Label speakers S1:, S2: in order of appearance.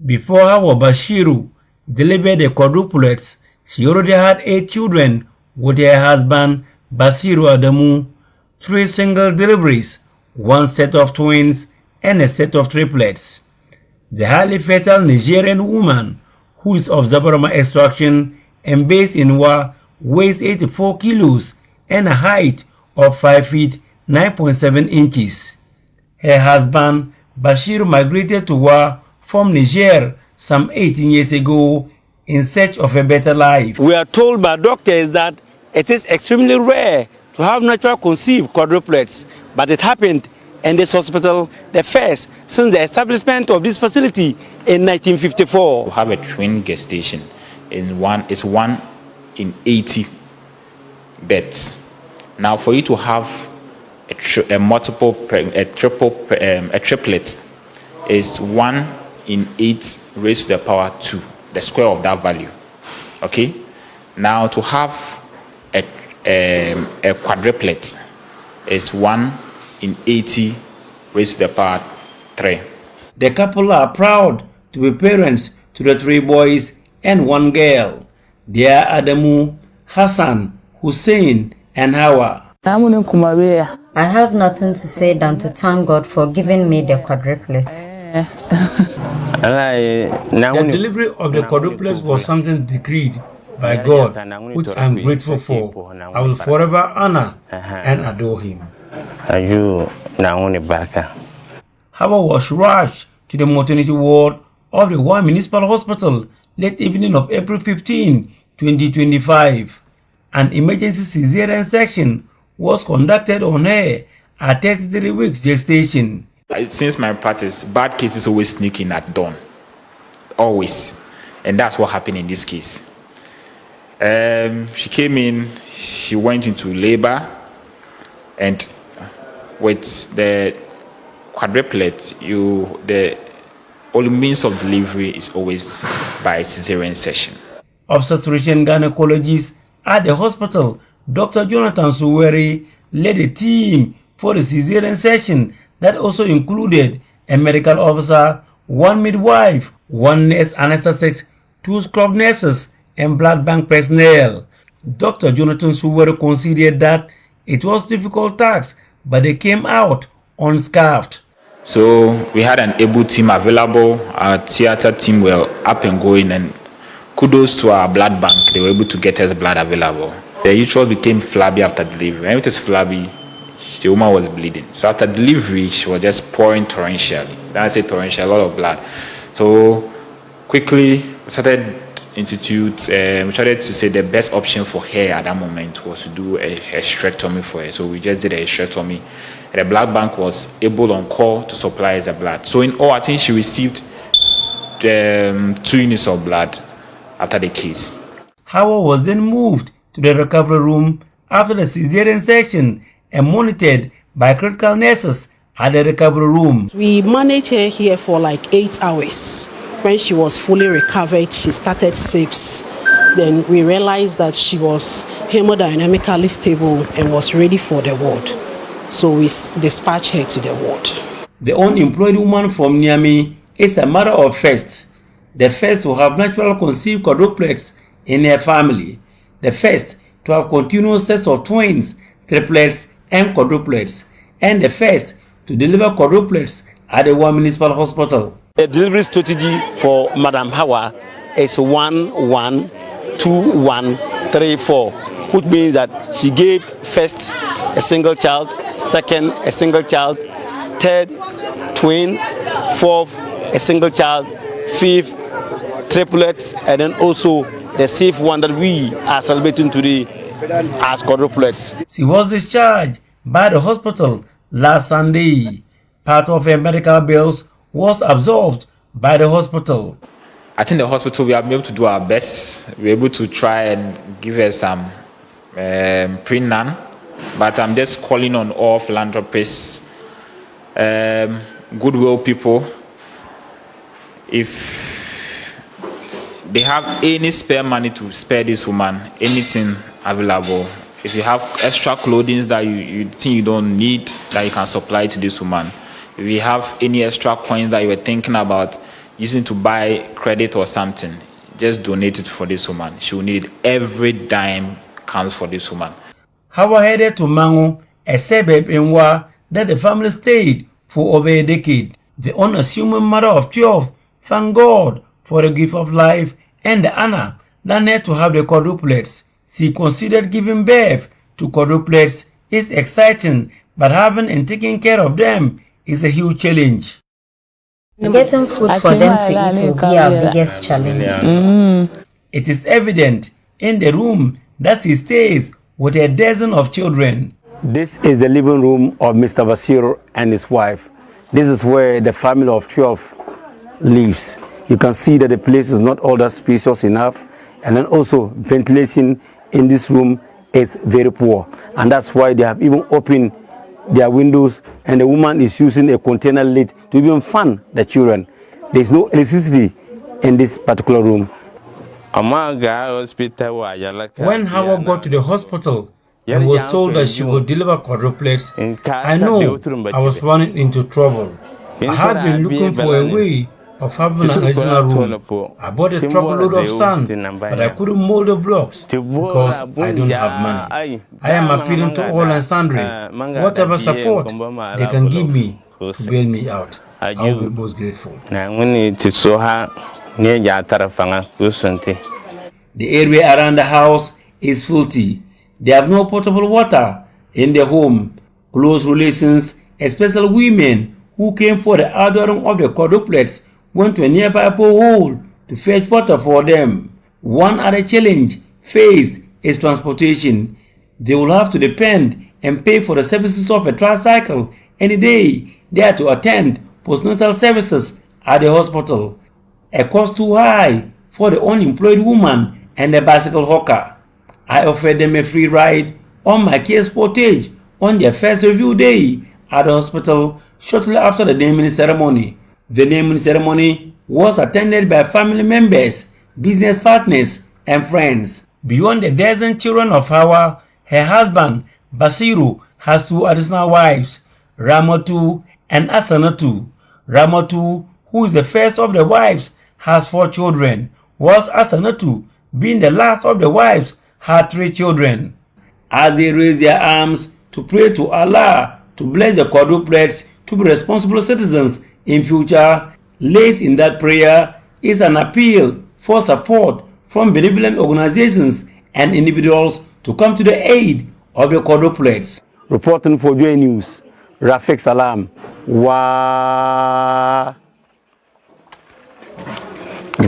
S1: Before Hawa Bashiru delivered the quadruplets, she already had 8 children with her husband Basiru Adamu, 3 single deliveries, 1 set of twins, and a set of triplets. The highly fertile Nigerian woman, who is of Zabarama extraction and based in Wa, weighs 84 kilos and a height of 5 feet 9.7 inches. Her husband Bashir migrated to Wa from Niger some 18 years ago in search of a better life.
S2: We are told by doctors that it is extremely rare to have natural conceived quadruplets, but it happened in this hospital, the first since the establishment of this facility in 1954.
S3: We have a twin gestation it's 1 in 80 beds. Now, for you to have a triplet is 1 in 8 raised to the power 2, the square of that value. Okay. Now, to have a quadruplet is 1 in 80 raised to the power 3.
S1: The couple are proud to be parents to the 3 boys and 1 girl. They are Adamu, Hassan, Hussein, and Hawa.
S4: I have nothing to say than to thank God for giving me the quadruplets.
S1: The delivery of the quadruplets was something decreed by God, which I am grateful for. I will forever honor and adore him. Hawa was rushed to the maternity ward of the Wa Municipal Hospital late evening of April 15, 2025. An emergency cesarean section was conducted on her at 33 weeks gestation.
S3: Since my practice, bad cases always sneak in at dawn. Always. And that's what happened in this case. She came in, she went into labor, and with the quadruplet, the only means of delivery is always by cesarean section.
S1: Obstetrician gynecologist at the hospital, Dr. Jonathan Suweri, led a team for the cesarean section that also included a medical officer, 1 midwife, 1 nurse anesthetics, 2 scrub nurses, and blood bank personnel. Dr. Jonathan Suweri considered that it was a difficult task, but they came out unscarfed.
S3: So we had an able team available. Our theater team were up and going, and kudos to our blood bank. They were able to get us blood available. The uterus became flabby after delivery. When it was flabby, the woman was bleeding. So after delivery, she was just pouring torrentially. When I say torrential, a lot of blood. So quickly, we started to say the best option for her at that moment was to do a hysterectomy for her. So we just did a hysterectomy. And the blood bank was able on call to supply us the blood. So in all, I think she received 2 units of blood after the case.
S1: Hawa was then moved to the recovery room after the cesarean section and monitored by critical nurses at the recovery room.
S5: We managed her here for like 8 hours. When she was fully recovered, she started SIPS. Then we realized that she was hemodynamically stable and was ready for the ward. So we dispatched her to the ward.
S1: The unemployed woman from Niamey is a mother of first. The first to have natural conceived quadruplets in her family. The first to have continuous sets of twins, triplets, and quadruplets. And the first to deliver quadruplets at the Wa Municipal Hospital.
S2: The delivery strategy for Madam Hawa is 1-1-2-1-3-4, which means that she gave first a single child, second a single child, third twin, fourth a single child, fifth triplets, and then also the safe one that we are celebrating today as quadruplets.
S1: She was discharged by the hospital last Sunday. Part of her medical bills was absorbed by the hospital.
S3: I think the hospital, we have been able to do our best. We're able to try and give her some pre-nan, but I'm just calling on all philanthropists, goodwill people. If they have any spare money to spare this woman, anything available, if you have extra clothing that you think you don't need, that you can supply to this woman, if you have any extra coins that you were thinking about using to buy credit or something, just donate it for this woman. She will need it. Every dime counts for this woman.
S1: Hawa headed to Mangu, a suburb in Wa that the family stayed for over a decade. The unassuming mother of 12 thanked God for the gift of life and the honor that need to have the quadruplets. She considered giving birth to quadruplets is exciting, but having and taking care of them is a huge challenge.
S4: Getting food for them to eat will be our biggest challenge.
S1: It is evident in the room that she stays with a dozen of children.
S2: This is the living room of Mr. Basiru and his wife. This is where the family of 12 lives. You can see that the place is not all that spacious enough, and then also ventilation in this room is very poor, and that's why they have even opened their windows, and the woman is using a container lid to even fan the children. There is no electricity in this particular room.
S1: When Howard got to the hospital and was told that she would deliver quadruplets, I know I was running into trouble. I had been looking for a way of having an additional room. I bought a truckload of sand, but I couldn't mold the blocks because I don't have money. I am appealing to all and sundry, whatever support they can give me to bail me out. I will be most grateful. The area around the house is filthy. They have no potable water in their home. Close relations, especially women who came for the outdooring of the quadruplets, went to a nearby borehole to fetch water for them. One other challenge faced is transportation. They will have to depend and pay for the services of a tricycle any day they are to attend postnatal services at the hospital. A cost too high for the unemployed woman and the bicycle hawker. I offered them a free ride on my case portage on their first review day at the hospital shortly after the naming ceremony. The naming ceremony was attended by family members, business partners, and friends. Beyond the dozen children of Hawa, her husband, Basiru, has 2 additional wives, Ramatu and Asanatu. Ramatu, who is the first of the wives, has 4 children, whilst Asanatu, being the last of the wives, had 3 children. As they raise their arms to pray to Allah to bless the quadruplets to be responsible citizens in future, laced in that prayer is an appeal for support from benevolent organizations and individuals to come to the aid of the quadruplets.
S2: Reporting for Joy News, Rafik Salam. Wow.